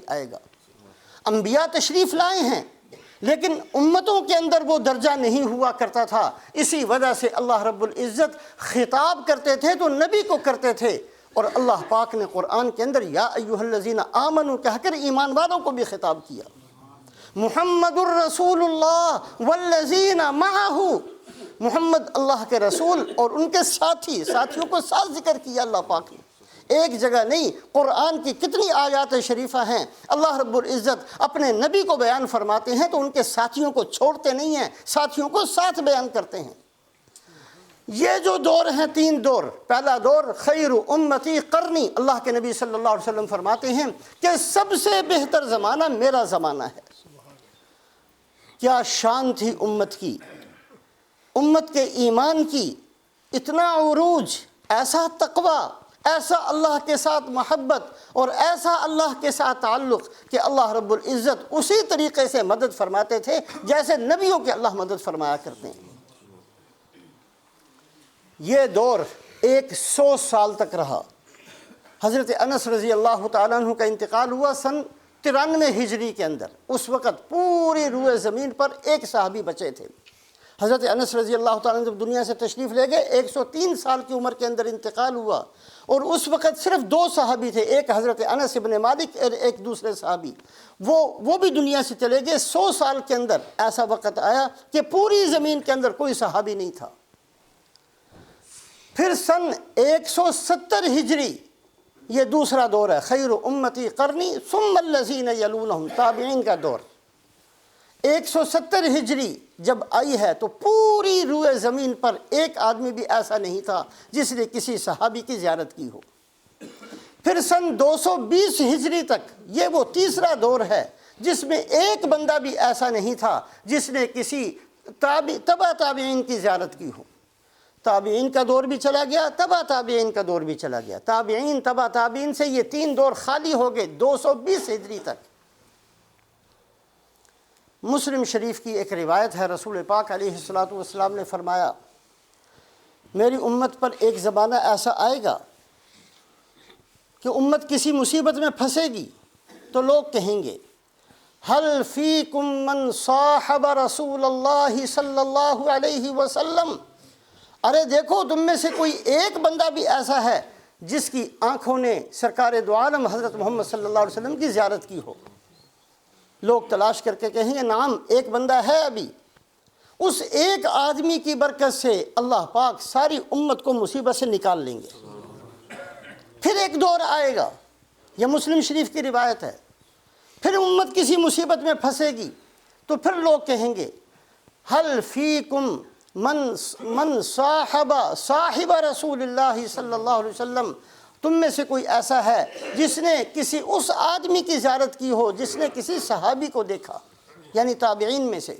آئے گا۔ انبیاء تشریف لائے ہیں لیکن امتوں کے اندر وہ درجہ نہیں ہوا کرتا تھا، اسی وجہ سے اللہ رب العزت خطاب کرتے تھے تو نبی کو کرتے تھے، اور اللہ پاک نے قرآن کے اندر یا ایھا الذین آمنوا کہہ کر ایمان والوں کو بھی خطاب کیا۔ محمد الرسول اللہ والذین معہ، محمد اللہ کے رسول اور ان کے ساتھیوں کو ساتھ ذکر کیا اللہ پاک نے۔ ایک جگہ نہیں، قرآن کی کتنی آیات شریفہ ہیں، اللہ رب العزت اپنے نبی کو بیان فرماتے ہیں تو ان کے ساتھیوں کو چھوڑتے نہیں ہیں، ساتھیوں کو ساتھ بیان کرتے ہیں۔ یہ جو دور ہیں، 3 دور، پہلا دور خیر امتی قرنی، اللہ کے نبی صلی اللہ علیہ وسلم فرماتے ہیں کہ سب سے بہتر زمانہ میرا زمانہ ہے۔ کیا شان تھی امت کی، امت کے ایمان کی، اتنا عروج، ایسا تقوی، ایسا اللہ کے ساتھ محبت اور ایسا اللہ کے ساتھ تعلق کہ اللہ رب العزت اسی طریقے سے مدد فرماتے تھے جیسے نبیوں کے اللہ مدد فرمایا کرتے ہیں۔ یہ دور 100 سال تک رہا۔ حضرت انس رضی اللہ تعالیٰ عنہ کا انتقال ہوا سن 93 ہجری کے اندر۔ اس وقت پوری روئے زمین پر ایک صحابی بچے تھے۔ حضرت انس رضی اللہ تعالیٰ عنہ جب دنیا سے تشریف لے گئے 103 سال کی عمر کے اندر انتقال ہوا، اور اس وقت صرف 2 صحابی تھے، ایک حضرت انس ابن مالک اور ایک دوسرے صحابی، وہ بھی دنیا سے چلے گئے۔ 100 سال کے اندر ایسا وقت آیا کہ پوری زمین کے اندر کوئی صحابی نہیں تھا۔ پھر سن 170 ہجری یہ دوسرا دور ہے، خیر امتی قرنی ثم الذین یلونہم، تابعین کا دور۔ 170 ہجری جب آئی ہے تو پوری روئے زمین پر ایک آدمی بھی ایسا نہیں تھا جس نے کسی صحابی کی زیارت کی ہو۔ پھر سن 220 ہجری تک یہ وہ تیسرا دور ہے جس میں ایک بندہ بھی ایسا نہیں تھا جس نے کسی تبع تابعین کی زیارت کی ہو۔ تابعین کا دور بھی چلا گیا، تبع تابعین کا دور بھی چلا گیا، تابعین تبع تابعین سے یہ 3 دور خالی ہو گئے 220 ہجری تک۔ مسلم شریف کی ایک روایت ہے، رسول پاک علیہ السلام نے فرمایا میری امت پر ایک زمانہ ایسا آئے گا کہ امت کسی مصیبت میں پھنسے گی تو لوگ کہیں گے حل فیکم من صاحب رسول اللہ صلی اللہ علیہ وسلم، ارے دیکھو تم میں سے کوئی ایک بندہ بھی ایسا ہے جس کی آنکھوں نے سرکار دو عالم حضرت محمد صلی اللہ علیہ وسلم کی زیارت کی ہو۔ لوگ تلاش کر کے کہیں گے نعم ایک بندہ ہے ابھی۔ اس ایک آدمی کی برکت سے اللہ پاک ساری امت کو مصیبت سے نکال لیں گے۔ پھر ایک دور آئے گا، یہ مسلم شریف کی روایت ہے، پھر امت کسی مصیبت میں پھنسے گی تو پھر لوگ کہیں گے حل فیکم من صاحب رسول اللہ صلی اللہ علیہ وسلم، تم میں سے کوئی ایسا ہے جس نے کسی اس آدمی کی زیارت کی ہو جس نے کسی صحابی کو دیکھا، یعنی تابعین میں سے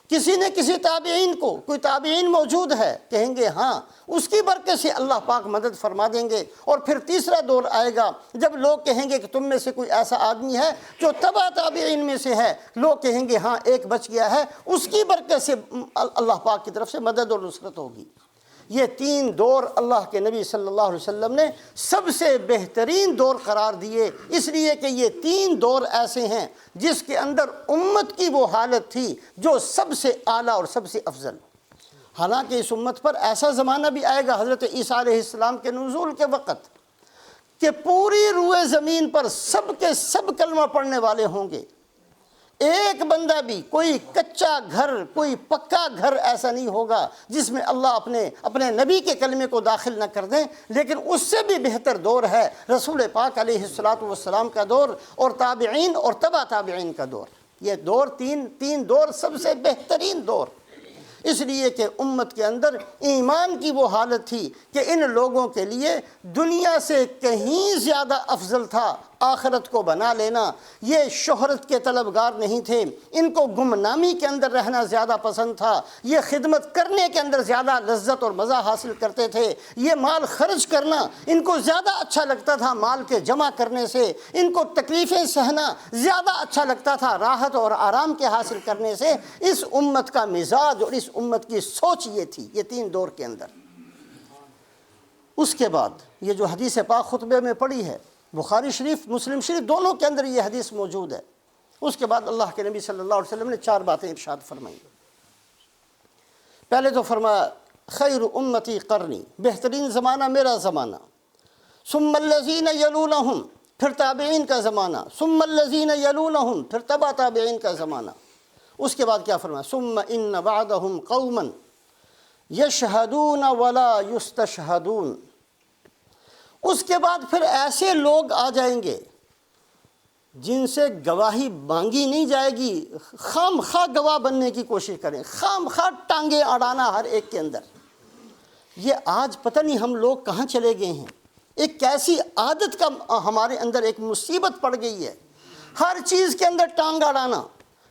کسی نے کسی تابعین کو، کوئی تابعین موجود ہے، کہیں گے ہاں، اس کی برکت سے اللہ پاک مدد فرما دیں گے۔ اور پھر تیسرا دور آئے گا جب لوگ کہیں گے کہ تم میں سے کوئی ایسا آدمی ہے جو تبع تابعین میں سے ہے، لوگ کہیں گے ہاں ایک بچ گیا ہے، اس کی برکت سے اللہ پاک کی طرف سے مدد اور نصرت ہوگی۔ یہ 3 دور اللہ کے نبی صلی اللہ علیہ وسلم نے سب سے بہترین دور قرار دیے، اس لیے کہ یہ 3 دور ایسے ہیں جس کے اندر امت کی وہ حالت تھی جو سب سے اعلیٰ اور سب سے افضل۔ حالانکہ اس امت پر ایسا زمانہ بھی آئے گا حضرت عیسیٰ علیہ السلام کے نزول کے وقت کہ پوری روئے زمین پر سب کے سب کلمہ پڑھنے والے ہوں گے، ایک بندہ بھی، کوئی کچا گھر، کوئی پکا گھر ایسا نہیں ہوگا جس میں اللہ اپنے نبی کے کلمے کو داخل نہ کر دیں۔ لیکن اس سے بھی بہتر دور ہے رسول پاک علیہ السلام کا دور اور تابعین اور تبع تابعین کا دور۔ یہ دور تین دور سب سے بہترین دور، اس لیے کہ امت کے اندر ایمان کی وہ حالت تھی کہ ان لوگوں کے لیے دنیا سے کہیں زیادہ افضل تھا آخرت کو بنا لینا۔ یہ شہرت کے طلبگار نہیں تھے، ان کو گمنامی کے اندر رہنا زیادہ پسند تھا، یہ خدمت کرنے کے اندر زیادہ لذت اور مزہ حاصل کرتے تھے، یہ مال خرچ کرنا ان کو زیادہ اچھا لگتا تھا مال کے جمع کرنے سے، ان کو تکلیفیں سہنا زیادہ اچھا لگتا تھا راحت اور آرام کے حاصل کرنے سے۔ اس امت کا مزاج اور اس امت کی سوچ یہ تھی، یہ 3 دور کے اندر۔ اس کے بعد یہ جو حدیث پاک خطبے میں پڑھی ہے، بخاری شریف مسلم شریف دونوں کے اندر یہ حدیث موجود ہے۔ اس کے بعد اللہ کے نبی صلی اللہ علیہ وسلم نے 4 باتیں ارشاد فرمائیں۔ پہلے تو فرمایا خیر امتی قرنی، بہترین زمانہ میرا زمانہ، ثم الذین یلونہم، پھر تابعین کا زمانہ، ثم الذین یلونہم، پھر تبع تابعین کا زمانہ۔ اس کے بعد کیا فرمایا ثم ان بعدہم قوما یشہدون ولا یستشہدون، اس کے بعد پھر ایسے لوگ آ جائیں گے جن سے گواہی مانگی نہیں جائے گی، خام خواہ گواہ بننے کی کوشش کریں، خام خواہ ٹانگیں اڑانا ہر ایک کے اندر۔ یہ آج پتہ نہیں ہم لوگ کہاں چلے گئے ہیں، ایک کیسی عادت کا ہمارے اندر ایک مصیبت پڑ گئی ہے، ہر چیز کے اندر ٹانگ اڑانا۔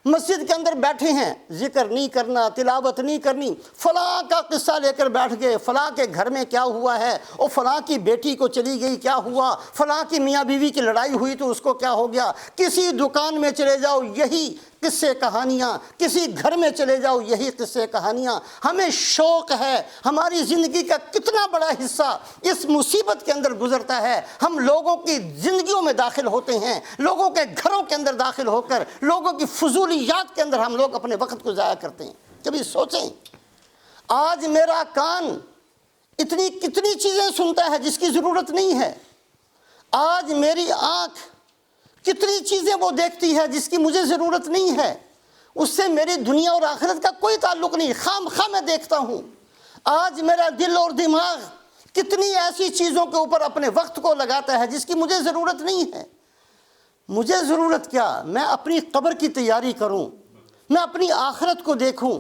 مسجد کے اندر بیٹھے ہیں، ذکر نہیں کرنا، تلاوت نہیں کرنی، فلاں کا قصہ لے کر بیٹھ گئے، فلاں کے گھر میں کیا ہوا ہے، اور فلاں کی بیٹی کو چلی گئی کیا ہوا، فلاں کی میاں بیوی کی لڑائی ہوئی تو اس کو کیا ہو گیا۔ کسی دکان میں چلے جاؤ یہی قصے کہانیاں، کسی گھر میں چلے جاؤ یہی قصے کہانیاں۔ ہمیں شوق ہے، ہماری زندگی کا کتنا بڑا حصہ اس مصیبت کے اندر گزرتا ہے، ہم لوگوں کی زندگیوں میں داخل ہوتے ہیں، لوگوں کے گھروں کے اندر داخل ہو کر لوگوں کی فضولیات کے اندر ہم لوگ اپنے وقت کو ضائع کرتے ہیں۔ کبھی سوچیں، آج میرا کان کتنی چیزیں سنتا ہے جس کی ضرورت نہیں ہے، آج میری آنکھ کتنی چیزیں وہ دیکھتی ہے جس کی مجھے ضرورت نہیں ہے، اس سے میری دنیا اور آخرت کا کوئی تعلق نہیں، خام خواہ میں دیکھتا ہوں۔ آج میرا دل اور دماغ کتنی ایسی چیزوں کے اوپر اپنے وقت کو لگاتا ہے جس کی مجھے ضرورت نہیں ہے۔ مجھے ضرورت کیا؟ میں اپنی قبر کی تیاری کروں، میں اپنی آخرت کو دیکھوں،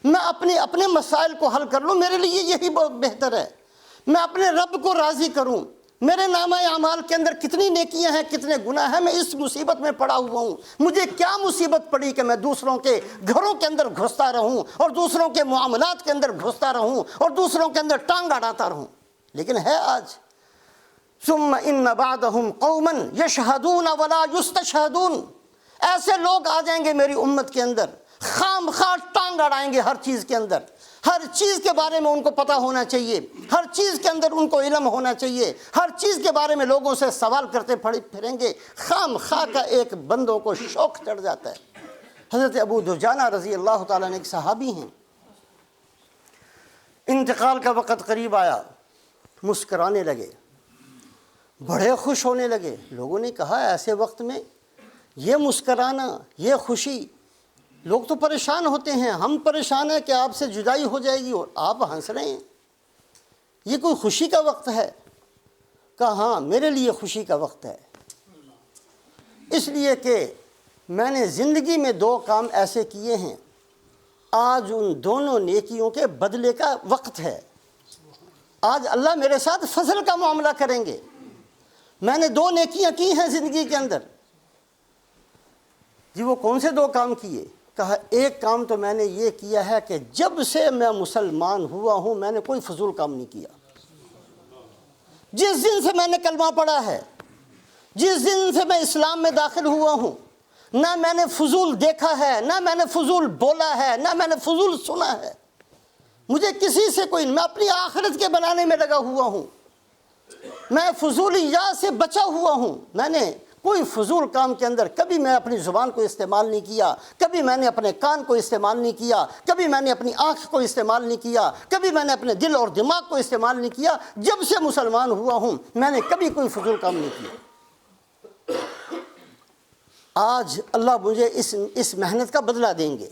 میں اپنے مسائل کو حل کر لوں، میرے لیے یہی بہت بہتر ہے۔ میں اپنے رب کو راضی کروں، میرے نامہ اعمال کے اندر کتنی نیکیاں ہیں کتنے گناہ ہیں، میں اس مصیبت میں پڑا ہوا ہوں۔ مجھے کیا مصیبت پڑی کہ میں دوسروں کے گھروں کے اندر گھستا رہوں اور دوسروں کے معاملات کے اندر گھستا رہوں اور دوسروں کے اندر ٹانگ اڑاتا رہوں۔ لیکن ہے آج ثم ان بعدہم قوما یشہدون ولا یستشہدون، ایسے لوگ آ جائیں گے میری امت کے اندر، خام خواہ ٹانگ اڑائیں گے ہر چیز کے اندر، ہر چیز کے بارے میں ان کو پتہ ہونا چاہیے، ہر چیز کے اندر ان کو علم ہونا چاہیے، ہر چیز کے بارے میں لوگوں سے سوال کرتے پھریں گے۔ خام خواہ کا ایک بندوں کو شوق چڑھ جاتا ہے۔ حضرت ابو دجانہ رضی اللہ تعالیٰ نے ایک صحابی ہیں، انتقال کا وقت قریب آیا، مسکرانے لگے، بڑے خوش ہونے لگے۔ لوگوں نے کہا ایسے وقت میں یہ مسکرانا، یہ خوشی، لوگ تو پریشان ہوتے ہیں، ہم پریشان ہیں کہ آپ سے جدائی ہو جائے گی اور آپ ہنس رہے ہیں، یہ کوئی خوشی کا وقت ہے؟ کہا ہاں میرے لیے خوشی کا وقت ہے، اس لیے کہ میں نے زندگی میں 2 کام ایسے کیے ہیں، آج ان دونوں نیکیوں کے بدلے کا وقت ہے، آج اللہ میرے ساتھ فضل کا معاملہ کریں گے۔ میں نے 2 نیکیاں کی ہیں زندگی کے اندر۔ جی وہ کون سے 2 کام کیے؟ کہا ایک کام تو میں نے یہ کیا ہے کہ جب سے میں مسلمان ہوا ہوں میں نے کوئی فضول کام نہیں کیا۔ جس دن سے میں نے کلمہ پڑھا ہے، جس دن سے میں اسلام میں داخل ہوا ہوں، نہ میں نے فضول دیکھا ہے، نہ میں نے فضول بولا ہے، نہ میں نے فضول سنا ہے۔ مجھے کسی سے کوئی، میں اپنی آخرت کے بنانے میں لگا ہوا ہوں، میں فضولیات سے بچا ہوا ہوں۔ میں نے کوئی فضول کام کے اندر کبھی میں اپنی زبان کو استعمال نہیں کیا، کبھی میں نے اپنے کان کو استعمال نہیں کیا، کبھی میں نے اپنی آنکھ کو استعمال نہیں کیا، کبھی میں نے اپنے دل اور دماغ کو استعمال نہیں کیا۔ جب سے مسلمان ہوا ہوں میں نے کبھی کوئی فضول کام نہیں کیا۔ آج اللہ مجھے اس محنت کا بدلہ دیں گے،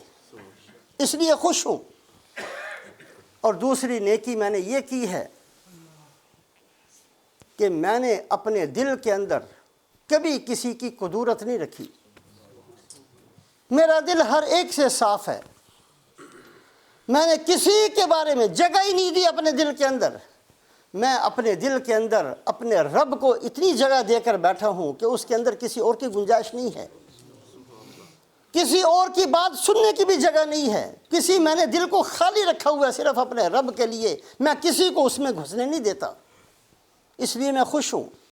اس لیے خوش ہوں۔ اور دوسری نیکی میں نے یہ کی ہے کہ میں نے اپنے دل کے اندر کبھی کسی کی قدورت نہیں رکھی، میرا دل ہر ایک سے صاف ہے، میں نے کسی کے بارے میں جگہ ہی نہیں دی اپنے دل کے اندر۔ میں اپنے دل کے اندر اپنے رب کو اتنی جگہ دے کر بیٹھا ہوں کہ اس کے اندر کسی اور کی گنجائش نہیں ہے، کسی اور کی بات سننے کی بھی جگہ نہیں ہے۔ میں نے دل کو خالی رکھا ہوا ہے صرف اپنے رب کے لیے، میں کسی کو اس میں گھسنے نہیں دیتا، اس لیے میں خوش ہوں۔